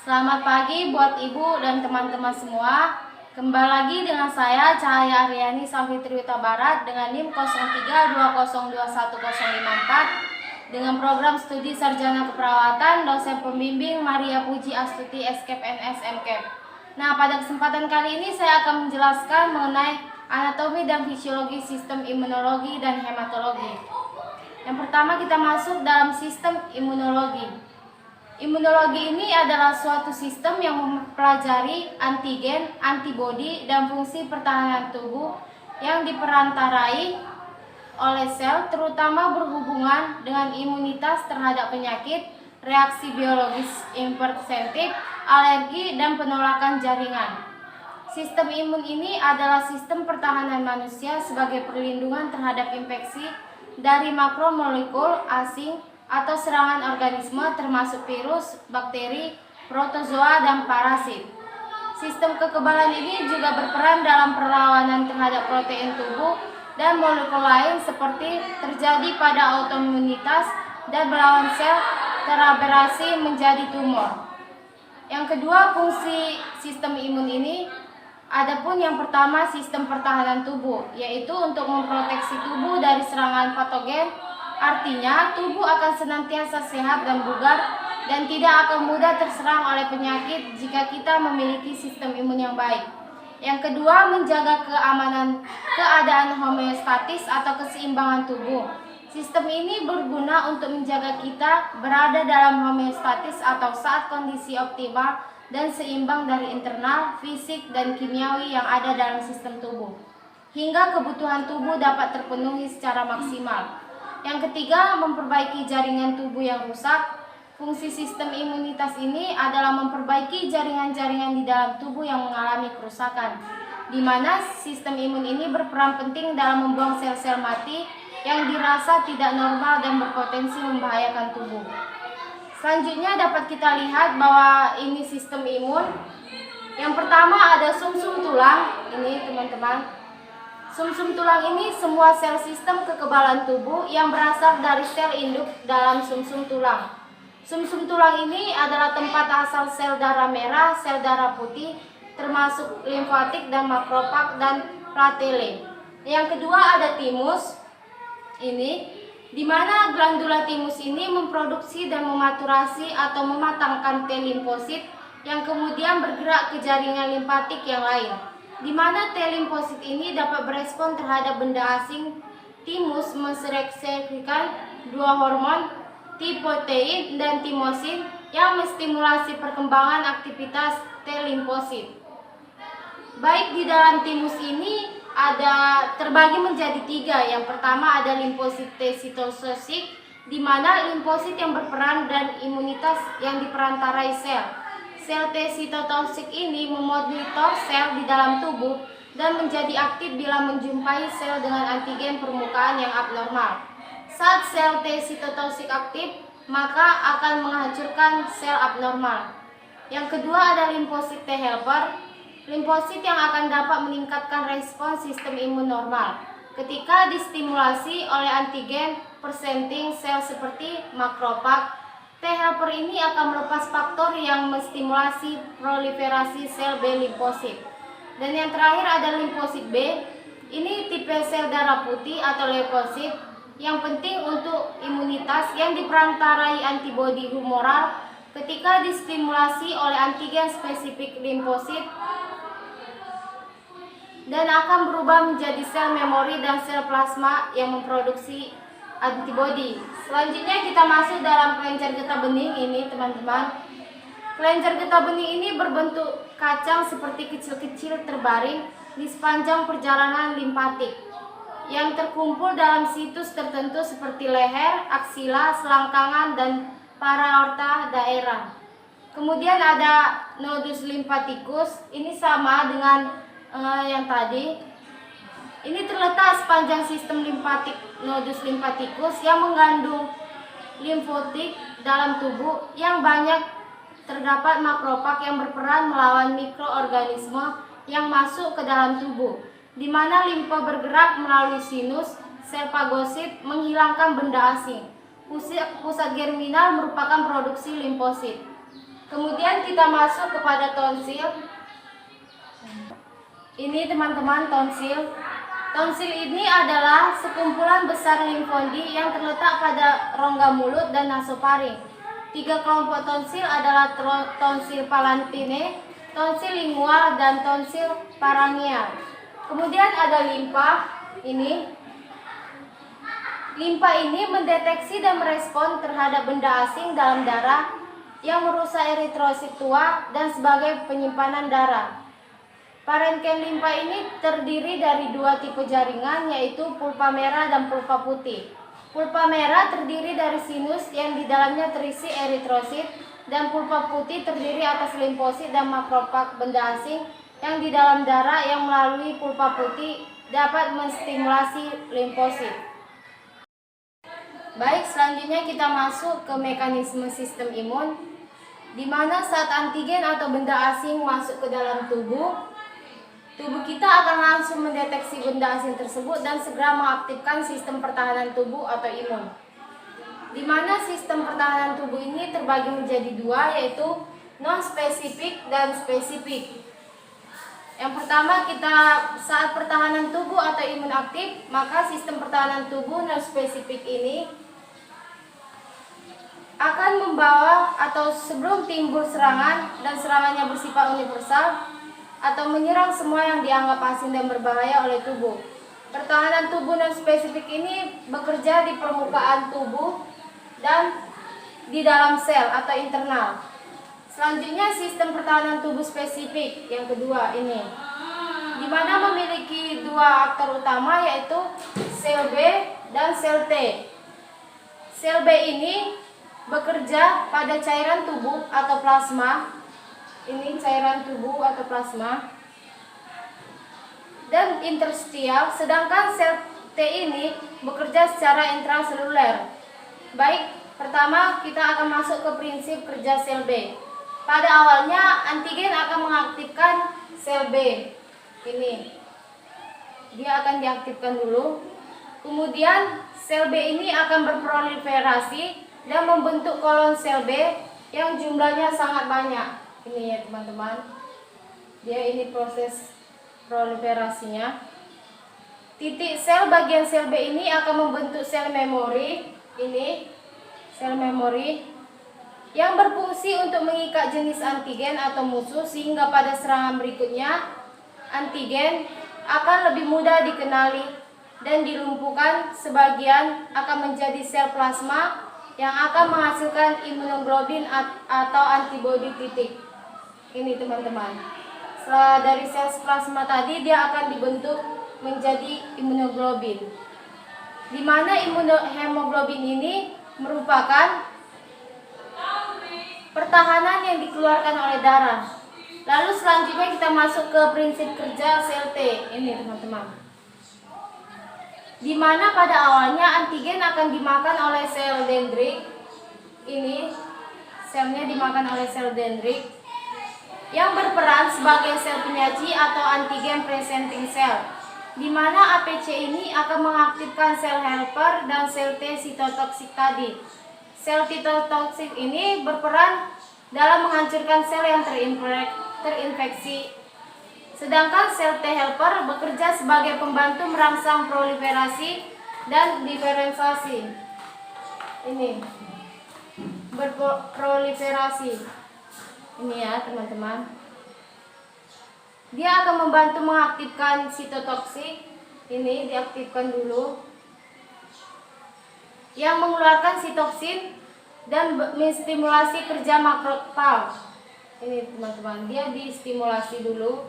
Selamat pagi buat Ibu dan teman-teman semua. Kembali lagi dengan saya Cahaya Aryani Safitri Huta Barat dengan NIM 0320211054 dengan program studi sarjana keperawatan dosen pembimbing Maria Puji Astuti SKEP NS MKEP. Nah, pada kesempatan kali ini saya akan menjelaskan mengenai anatomi dan fisiologi sistem imunologi dan hematologi. Yang pertama kita masuk dalam sistem imunologi. Imunologi ini adalah suatu sistem yang mempelajari antigen, antibodi, dan fungsi pertahanan tubuh yang diperantarai oleh sel, terutama berhubungan dengan imunitas terhadap penyakit, reaksi biologis hipersensitif, alergi, dan penolakan jaringan. Sistem imun ini adalah sistem pertahanan manusia sebagai perlindungan terhadap infeksi dari makromolekul asing atau serangan organisme termasuk virus, bakteri, protozoa, dan parasit. Sistem kekebalan ini juga berperan dalam perlawanan terhadap protein tubuh dan molekul lain seperti terjadi pada autoimunitas dan melawan sel teraberasi menjadi tumor. Yang kedua, fungsi sistem imun ini adapun yang pertama sistem pertahanan tubuh, yaitu untuk memproteksi tubuh dari serangan patogen. Artinya, tubuh akan senantiasa sehat dan bugar dan tidak akan mudah terserang oleh penyakit jika kita memiliki sistem imun yang baik. Yang kedua, menjaga keadaan homeostatis atau keseimbangan tubuh. Sistem ini berguna untuk menjaga kita berada dalam homeostatis atau saat kondisi optimal dan seimbang dari internal, fisik, dan kimiawi yang ada dalam sistem tubuh, hingga kebutuhan tubuh dapat terpenuhi secara maksimal. Yang ketiga, memperbaiki jaringan tubuh yang rusak. Fungsi sistem imunitas ini adalah memperbaiki jaringan-jaringan di dalam tubuh yang mengalami kerusakan, di mana sistem imun ini berperan penting dalam membuang sel-sel mati yang dirasa tidak normal dan berpotensi membahayakan tubuh. Selanjutnya dapat kita lihat bahwa ini sistem imun. Yang pertama ada sumsum tulang. Ini teman-teman. Sumsum tulang ini semua sel sistem kekebalan tubuh yang berasal dari sel induk dalam sumsum tulang. Sumsum tulang ini adalah tempat asal sel darah merah, sel darah putih, termasuk limfatik dan makrofag dan platele. Yang kedua ada timus. Ini di mana glandula timus ini memproduksi dan mematurasi atau mematangkan T limfosit yang kemudian bergerak ke jaringan limfatik yang lain, di mana T limfosit ini dapat berespon terhadap benda asing. Timus mensekresikan dua hormon, tipotein dan timosin, yang menstimulasi perkembangan aktivitas T limfosit. Baik di dalam timus ini ada terbagi menjadi tiga. Yang pertama ada limfosit T sitosik, di mana limfosit yang berperan dan imunitas yang diperantarai sel. Sel T sitosik ini memonitor sel di dalam tubuh dan menjadi aktif bila menjumpai sel dengan antigen permukaan yang abnormal. Saat sel T sitosik aktif, maka akan menghancurkan sel abnormal. Yang kedua ada limfosit T helper, limfosit yang akan dapat meningkatkan respons sistem imun normal ketika distimulasi oleh antigen presenting sel seperti makrofag. T helper ini akan melepas faktor yang menstimulasi proliferasi sel B limfosit. Dan yang terakhir ada limfosit B. Ini tipe sel darah putih atau leukosit yang penting untuk imunitas yang diperantarai antibodi humoral ketika distimulasi oleh antigen spesifik limfosit dan akan berubah menjadi sel memori dan sel plasma yang memproduksi antibodi. Selanjutnya kita masuk dalam kelenjar getah bening ini teman-teman. Kelenjar getah bening ini berbentuk kacang seperti kecil-kecil terbaring di sepanjang perjalanan limfatik yang terkumpul dalam situs tertentu seperti leher, aksila, selangkangan, dan paraorta daerah. Kemudian ada nodus limfatikus. Ini sama dengan yang tadi. Ini terletak sepanjang sistem limfatik nodus limfatikus yang mengandung limfotik dalam tubuh yang banyak. Terdapat makrofag yang berperan melawan mikroorganisme yang masuk ke dalam tubuh, di mana limfa bergerak melalui sinus sel fagosit menghilangkan benda asing. Pusat germinal merupakan produksi limfosit. Kemudian kita masuk kepada tonsil. Ini teman-teman tonsil. Tonsil ini adalah sekumpulan besar limfodi yang terletak pada rongga mulut dan nasofaring. 3 kelompok tonsil adalah tonsil palatine, tonsil lingual, dan tonsil pharyngeal. Kemudian ada limpa. Limpa ini mendeteksi dan merespon terhadap benda asing dalam darah yang merusak eritrosit tua dan sebagai penyimpanan darah. Parenkim limpa ini terdiri dari 2 tipe jaringan, yaitu pulpa merah dan pulpa putih. Pulpa merah terdiri dari sinus yang di dalamnya terisi eritrosit, dan pulpa putih terdiri atas limfosit dan makrofag benda asing yang di dalam darah yang melalui pulpa putih dapat menstimulasi limfosit. Baik, selanjutnya kita masuk ke mekanisme sistem imun, di mana saat antigen atau benda asing masuk ke dalam tubuh kita akan langsung mendeteksi benda asing tersebut dan segera mengaktifkan sistem pertahanan tubuh atau imun. Di mana sistem pertahanan tubuh ini terbagi menjadi 2, yaitu non-spesifik dan spesifik. Yang pertama, saat pertahanan tubuh atau imun aktif, maka sistem pertahanan tubuh non-spesifik ini akan membawa atau sebelum timbul serangan dan serangannya bersifat universal atau menyerang semua yang dianggap asing dan berbahaya oleh tubuh. Pertahanan tubuh non-spesifik ini bekerja di permukaan tubuh dan di dalam sel atau internal. Selanjutnya sistem pertahanan tubuh spesifik yang kedua ini, di mana memiliki 2 aktor utama, yaitu sel B dan sel T. Sel B ini bekerja pada cairan tubuh atau plasma. Ini cairan tubuh atau plasma dan interstisial, sedangkan sel T ini bekerja secara intraseluler. Baik, pertama kita akan masuk ke prinsip kerja sel B. Pada awalnya antigen akan mengaktifkan sel B. Ini dia akan diaktifkan dulu. Kemudian sel B ini akan berproliferasi dan membentuk kolon sel B yang jumlahnya sangat banyak. Ini ya teman-teman, dia ini proses proliferasinya. Titik sel bagian sel B ini akan membentuk sel memori. Ini sel memori yang berfungsi untuk mengikat jenis antigen atau musuh, sehingga pada serangan berikutnya antigen akan lebih mudah dikenali dan dilumpuhkan. Sebagian akan menjadi sel plasma yang akan menghasilkan imunoglobulin atau antibodi titik. Ini teman-teman, setelah dari sel plasma tadi dia akan dibentuk menjadi imunoglobulin, di mana hemoglobin ini merupakan pertahanan yang dikeluarkan oleh darah. Lalu selanjutnya kita masuk ke prinsip kerja sel T. Ini teman-teman, di mana pada awalnya antigen akan dimakan oleh sel dendrit. Ini selnya dimakan oleh sel dendrit yang berperan sebagai sel penyaji atau antigen presenting cell, di mana APC ini akan mengaktifkan sel helper dan sel T sitotoksik tadi. Sel sitotoksik ini berperan dalam menghancurkan sel yang terinfeksi, sedangkan sel T helper bekerja sebagai pembantu merangsang proliferasi dan diferensiasi. Ini berproliferasi. Ini ya teman-teman, dia akan membantu mengaktifkan sitotoksik. Ini diaktifkan dulu, yang mengeluarkan sitoksin dan menstimulasi kerja makrofag. Ini teman-teman, dia distimulasi dulu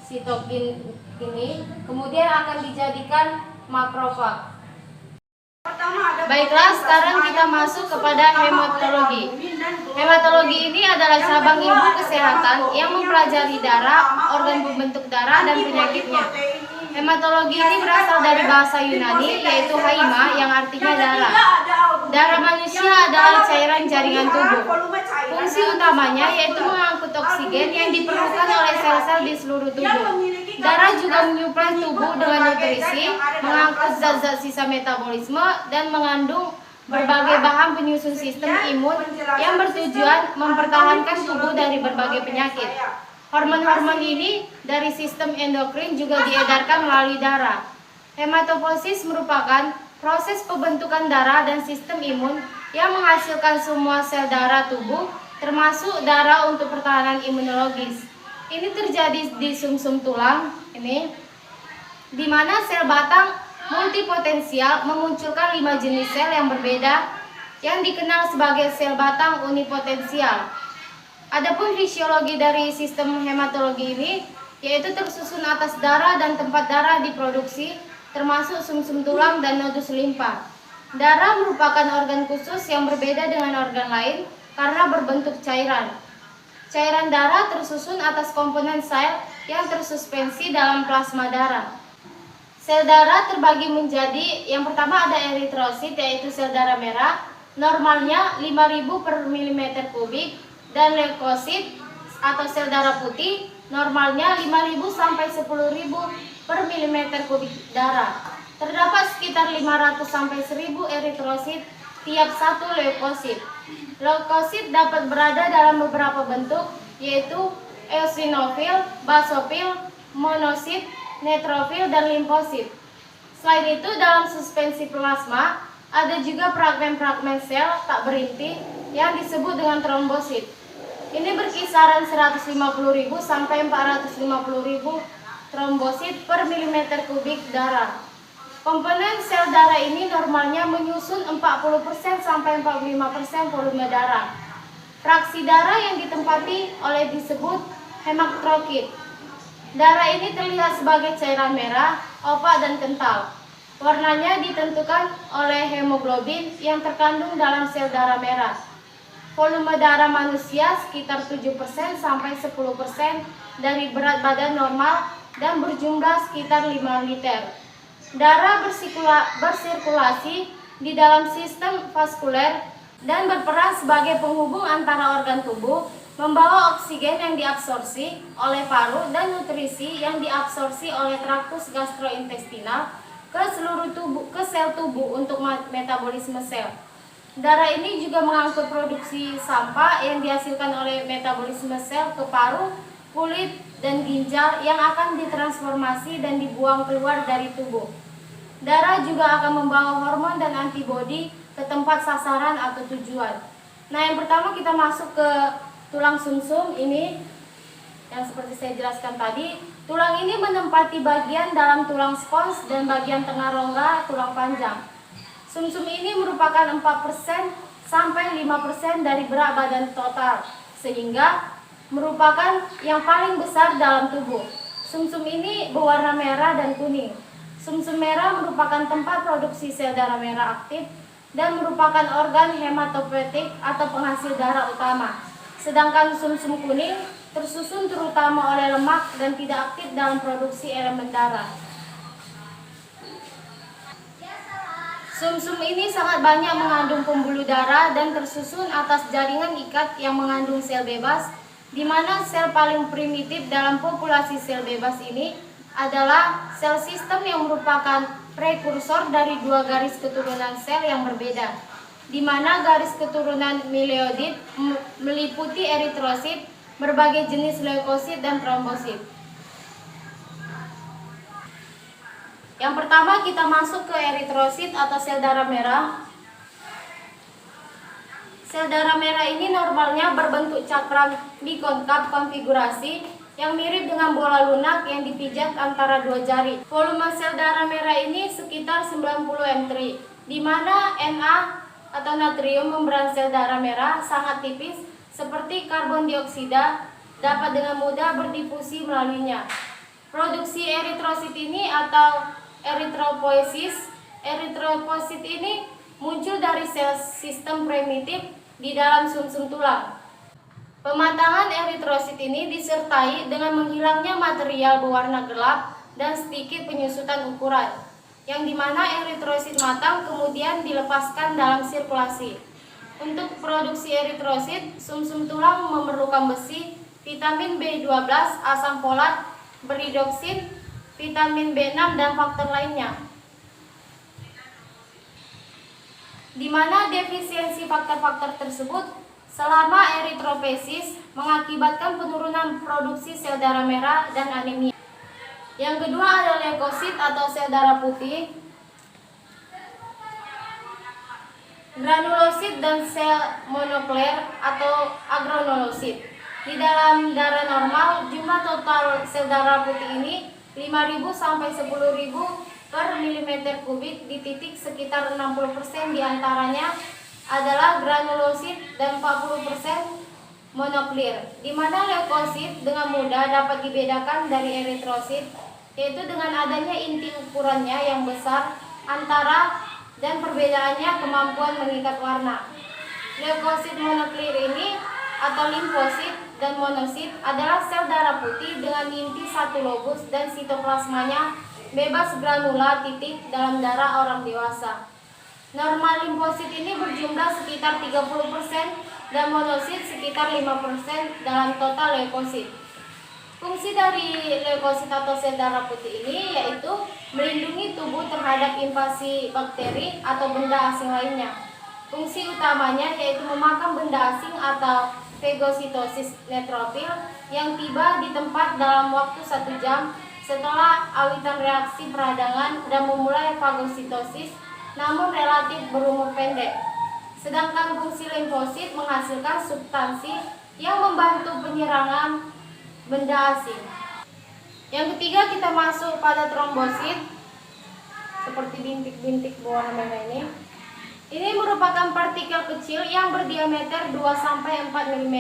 sitokin ini, kemudian akan dijadikan makrofag. Baiklah, sekarang kita masuk kepada hematologi. Hematologi ini adalah cabang ilmu kesehatan yang mempelajari darah, organ pembentuk darah, dan penyakitnya. Hematologi ini berasal dari bahasa Yunani, yaitu haima, yang artinya darah. Darah manusia adalah cairan jaringan tubuh. Fungsi utamanya yaitu mengangkut oksigen yang diperlukan oleh sel-sel di seluruh tubuh. Darah juga menyuplai tubuh dengan nutrisi, mengangkut zat-zat sisa metabolisme, dan mengandung berbagai bahan penyusun sistem imun yang bertujuan mempertahankan tubuh dari berbagai penyakit. Hormon-hormon ini dari sistem endokrin juga diedarkan melalui darah. Hematopoiesis merupakan proses pembentukan darah dan sistem imun yang menghasilkan semua sel darah tubuh, termasuk darah untuk pertahanan imunologis. Ini terjadi di sumsum tulang, di mana sel batang multipotensial memunculkan 5 jenis sel yang berbeda yang dikenal sebagai sel batang unipotensial. Adapun fisiologi dari sistem hematologi ini yaitu tersusun atas darah dan tempat darah diproduksi, termasuk sumsum tulang dan nodus limpa. Darah merupakan organ khusus yang berbeda dengan organ lain karena berbentuk cairan. Cairan darah tersusun atas komponen sel yang tersuspensi dalam plasma darah. Sel darah terbagi menjadi, yang pertama ada eritrosit yaitu sel darah merah, normalnya 5.000 per mm kubik, dan leukosit atau sel darah putih, normalnya 5.000 sampai 10.000 per mm kubik darah. Terdapat sekitar 500 sampai 1.000 eritrosit tiap satu leukosit. Leukosit dapat berada dalam beberapa bentuk, yaitu eosinofil, basofil, monosit, neutrofil, dan limfosit. Selain itu, dalam suspensi plasma ada juga fragmen-fragmen sel tak berinti yang disebut dengan trombosit. Ini berkisaran 150.000 sampai 450.000 trombosit per mm kubik darah. Komponen sel darah ini normalnya menyusun 40% sampai 45% volume darah. Fraksi darah yang ditempati oleh disebut hemakrokit. Darah ini terlihat sebagai cairan merah, opak, dan kental. Warnanya ditentukan oleh hemoglobin yang terkandung dalam sel darah merah. Volume darah manusia sekitar 7% sampai 10% dari berat badan normal dan berjumlah sekitar 5 liter. Darah bersirkulasi di dalam sistem vaskuler dan berperan sebagai penghubung antara organ tubuh, membawa oksigen yang diabsorpsi oleh paru dan nutrisi yang diabsorpsi oleh traktus gastrointestinal ke seluruh tubuh, ke sel tubuh untuk metabolisme sel. Darah ini juga mengangkut produksi sampah yang dihasilkan oleh metabolisme sel ke paru, kulit, dan ginjal yang akan ditransformasi dan dibuang keluar dari tubuh. Darah juga akan membawa hormon dan antibodi ke tempat sasaran atau tujuan. Nah, yang pertama kita masuk ke tulang sumsum ini yang seperti saya jelaskan tadi. Tulang ini menempati bagian dalam tulang spons dan bagian tengah rongga tulang panjang. Sumsum ini merupakan 4% sampai 5% dari berat badan total, sehingga merupakan yang paling besar dalam tubuh. Sumsum ini berwarna merah dan kuning. Sumsum merah merupakan tempat produksi sel darah merah aktif dan merupakan organ hematopoietik atau penghasil darah utama. Sedangkan sumsum kuning tersusun terutama oleh lemak dan tidak aktif dalam produksi elemen darah. Sumsum ini sangat banyak mengandung pembuluh darah dan tersusun atas jaringan ikat yang mengandung sel bebas, di mana sel paling primitif dalam populasi sel bebas ini adalah sel sistem yang merupakan prekursor dari dua garis keturunan sel yang berbeda, di mana garis keturunan mileoid meliputi eritrosit, berbagai jenis leukosit, dan trombosit. Yang pertama kita masuk ke eritrosit atau sel darah merah. Sel darah merah ini normalnya berbentuk cakram bikonkav konfigurasi yang mirip dengan bola lunak yang dipijat antara dua jari. Volume sel darah merah ini sekitar 90 m3, di mana Na atau natrium membran sel darah merah sangat tipis seperti karbon dioksida dapat dengan mudah berdifusi melaluinya. Produksi eritrosit ini atau eritropoiesis. Eritropoiesis ini muncul dari sel sistem primitif di dalam sumsum tulang. Pematangan eritrosit ini disertai dengan menghilangnya material berwarna gelap dan sedikit penyusutan ukuran, yang dimana eritrosit matang kemudian dilepaskan dalam sirkulasi. Untuk produksi eritrosit, sumsum tulang memerlukan besi, vitamin B12, asam folat, beridoksin, vitamin B6, dan faktor lainnya. di mana defisiensi faktor-faktor tersebut selama eritropoiesis mengakibatkan penurunan produksi sel darah merah dan anemia. Yang kedua ada leukosit atau sel darah putih, granulosit dan sel monokler atau agranulosit. Di dalam darah normal, jumlah total sel darah putih ini 5.000 sampai 10.000 per milimeter kubik, di titik sekitar 60% diantaranya adalah granulosit dan 40% monoklir, di mana leukosit dengan mudah dapat dibedakan dari eritrosit, yaitu dengan adanya inti ukurannya yang besar antara dan perbedaannya kemampuan mengikat warna. Leukosit monoklir ini atau limfosit dan monosit adalah sel darah putih dengan inti satu lobus dan sitoplasmanya bebas granula titik dalam darah orang dewasa. Normal limfosit ini berjumlah sekitar 30% dan monosit sekitar 5% dalam total leukosit. Fungsi dari leukosit atau sel darah putih ini yaitu melindungi tubuh terhadap invasi bakteri atau benda asing lainnya. Fungsi utamanya yaitu memakam benda asing atau fagositosis neutrofil yang tiba di tempat dalam waktu 1 jam setelah awitan reaksi peradangan dan memulai fagositosis, namun relatif berumur pendek. Sedangkan fungsi limfosit menghasilkan substansi yang membantu penyerangan benda asing. Yang ketiga kita masuk pada trombosit, seperti bintik-bintik berwarna merah ini. Ini merupakan partikel kecil yang berdiameter 2-4 mm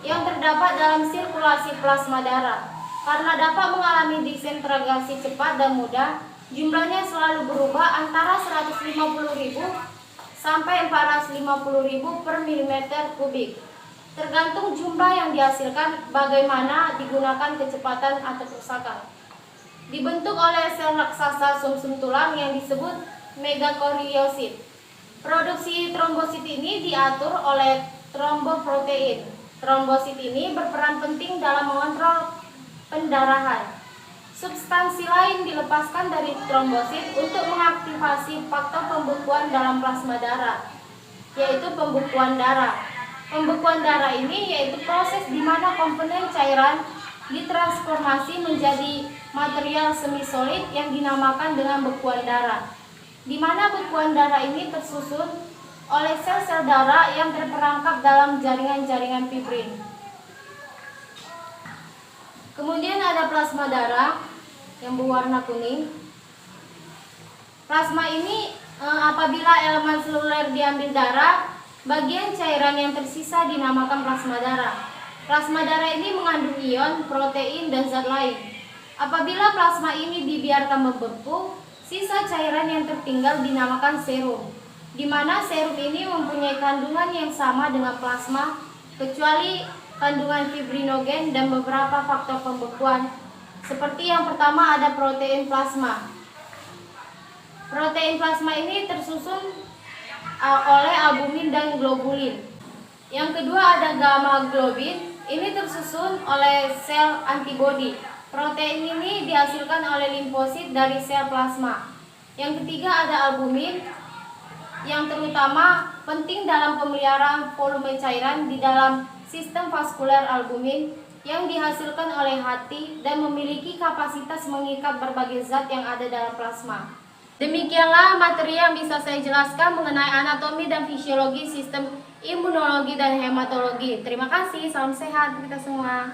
yang terdapat dalam sirkulasi plasma darah. Karena dapat mengalami disintegrasi cepat dan mudah, jumlahnya selalu berubah antara 150.000 sampai 450.000 per milimeter kubik. Tergantung jumlah yang dihasilkan, bagaimana digunakan kecepatan atau kerusakan. Dibentuk oleh sel raksasa sumsum tulang yang disebut megakoriosit. Produksi trombosit ini diatur oleh tromboprotein. Trombosit ini berperan penting dalam mengontrol pendarahan. Substansi lain dilepaskan dari trombosit untuk mengaktifasi faktor pembekuan dalam plasma darah, yaitu pembekuan darah. Pembekuan darah ini yaitu proses di mana komponen cairan ditransformasi menjadi material semi-solid yang dinamakan dengan bekuan darah, di mana bekuan darah ini tersusun oleh sel-sel darah yang terperangkap dalam jaringan-jaringan fibrin. Kemudian ada plasma darah yang berwarna kuning. Plasma ini apabila elemen seluler diambil darah, bagian cairan yang tersisa dinamakan plasma darah. Plasma darah ini mengandung ion, protein, dan zat lain. Apabila plasma ini dibiarkan membeku, sisa cairan yang tertinggal dinamakan serum, di mana serum ini mempunyai kandungan yang sama dengan plasma, kecuali kandungan fibrinogen dan beberapa faktor pembekuan. Seperti yang pertama ada protein plasma. Protein plasma ini tersusun oleh albumin dan globulin. Yang kedua ada gamma globin. Ini tersusun oleh sel antibodi. Protein ini dihasilkan oleh limfosit dari sel plasma. Yang ketiga ada albumin, yang terutama penting dalam pemeliharaan volume cairan di dalam sistem vaskuler. Albumin yang dihasilkan oleh hati dan memiliki kapasitas mengikat berbagai zat yang ada dalam plasma. Demikianlah materi yang bisa saya jelaskan mengenai anatomi dan fisiologi sistem imunologi dan hematologi. Terima kasih, salam sehat kita semua.